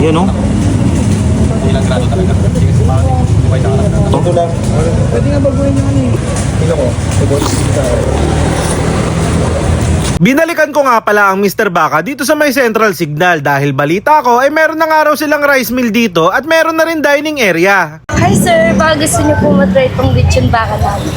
Yan o. Ilang grado talaga. Sige, si Mami. Buhay na lang. Ito lang. Pwede nga baguhin nyo ano eh. Tingnan ko. Binalikan ko nga pala ang Mr. Baka dito sa may Central Signal dahil balita ko ay meron na nga raw silang rice mill dito at meron na rin dining area. Hi sir, baka gusto niyo po matry itong lechon baka namin.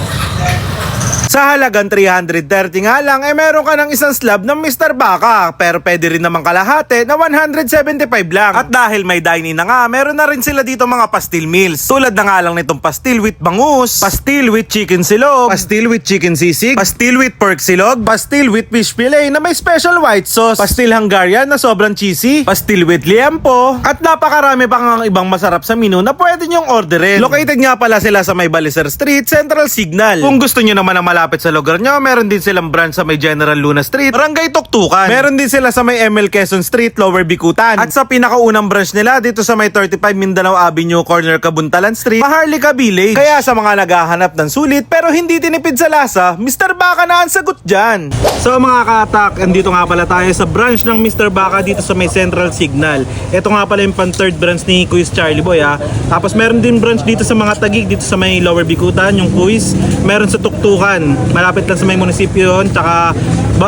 Sa halagang 330 nga lang ay meron ka ng isang slab ng Mr. Baka pero pwede rin naman kalahati na 175 lang. At dahil may dining na nga, meron na rin sila dito mga pastil meals. Tulad na nga lang nitong pastil with bangus, pastil with chicken silog, pastil with chicken sisig, pastil with pork silog, pastil with fish fillet na may special white sauce, pastil Hungarian na sobrang cheesy, pastil with liempo, at napakarami pa nga ibang masarap sa menu na pwede nyong orderin. Located nga pala sila sa may Balicer Street, Central Signal. Kung gusto nyo naman na malapit sa lugar nyo, meron din silang branch sa may General Luna Street, Barangay Tuktukan. Meron din sila sa may ML Quezon Street, Lower Bikutan. At sa pinakaunang branch nila dito sa may 35 Mindanao Avenue, corner Kabuntalan Street, Maharlika Village. Kaya sa mga naghahanap ng sulit pero hindi tinipid sa lasa, Mr. Baka na ang sagot dyan. So mga ka-attack, andito nga pala tayo sa branch ng Mr. Baka dito sa may Central Signal. Ito nga pala yung pan-third branch ni Quiz Charlie Boy ha. Tapos meron din branch dito sa mga Taguig, dito sa may Lower Bikutan, yung Quiz. Meron sa Tuktukan, malapit lang sa may munisipyo yun. Tsaka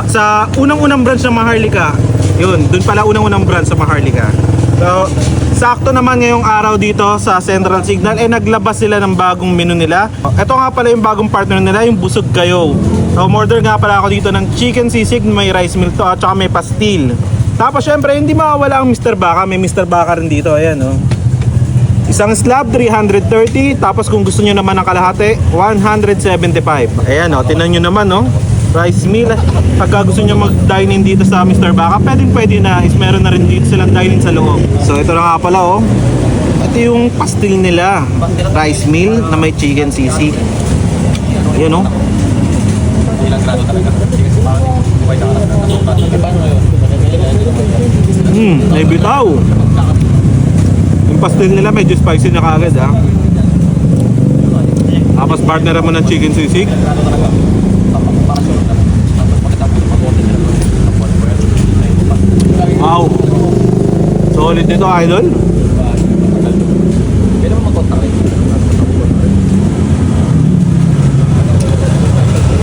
sa unang-unang branch ng Maharlika, yun, dun pala unang-unang branch sa Maharlika. So, sakto naman ngayong araw dito sa Central Signal, naglabas sila ng bagong menu nila. Ito nga pala yung bagong partner nila, yung Busog Kayo. So, order nga pala ako dito ng chicken sisig, may rice meal to, at saka may pastil. Tapos syempre, hindi mawawala ang Mr. Baka. May Mr. Baka rin dito, ayan oh. Isang slab, 330. Tapos kung gusto nyo naman ng kalahati, 175. Ayan o, tinan nyo naman o. Rice meal. Pagka gusto nyo mag-dine-in dito sa Mr. Baka, pwede na. Is meron na rin dito silang dine-in sa loob. So ito na nga pala o. Ito yung pastil nila. Rice meal na may chicken sisig. Ayan o. Ilang grado talaga. Sige, si Mami. Buhay na lang. May bitaw. Yung pastil nila medyo spicy na kagad ha. Tapos partner mo ng chicken sisig. Wow. Solid dito idol.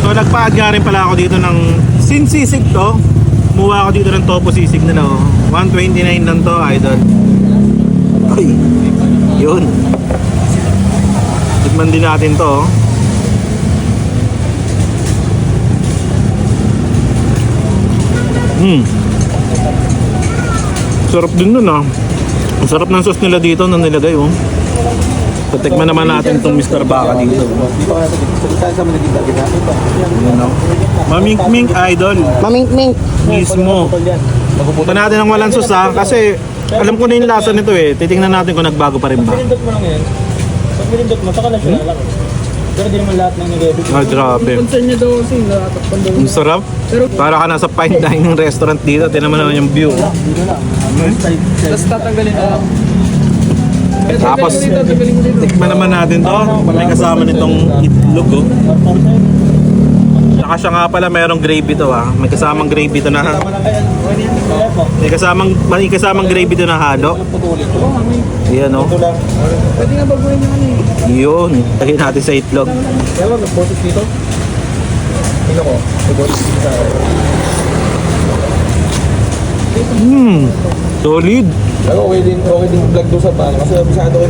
So nagpa-add nga rin pala ako dito ng sinsisig to. Kumuha ako dito ng topo sisig na no. 129 lang to idol. Ay, yun. Tikman din natin to. Sarap din nun ah. Ang sarap ng sauce nila dito na nilagay oh. So, tikman naman natin itong Mr. Baka dito. Mamink-mink idol. Mamink-mink. Mismo. Pa natin ang walang sauce ah. Kasi alam ko na yung lasa nito eh. Titingnan natin kung nagbago pa rin ba. Pinindot mo lang yan. Pag pinindot mo, saka lang siya lalaki. Pero di naman lahat ng nilebit. Ay, grabe. Pansan niya daw kasi natatakpan daw. Ang sarap. Para ka nasa fine dining restaurant dito. Tingnan mo naman yung view. Tapos tatanggalin na lang. Tapos, tikman naman natin to. May kasama nitong itlog oh. Saka siya nga pala merong gravy to ah. May kasamang gravy to na may kasamang gravy to na halo. Yan oh. Pwede nga baguhin nyo ano eh. Yun. Lagyan natin sa itlog. Kaya wag, nagbotos dito. Tingnan ko. Nagbotos dito. Solid. Okay din vlog doon sa bahay kasi abisado ko.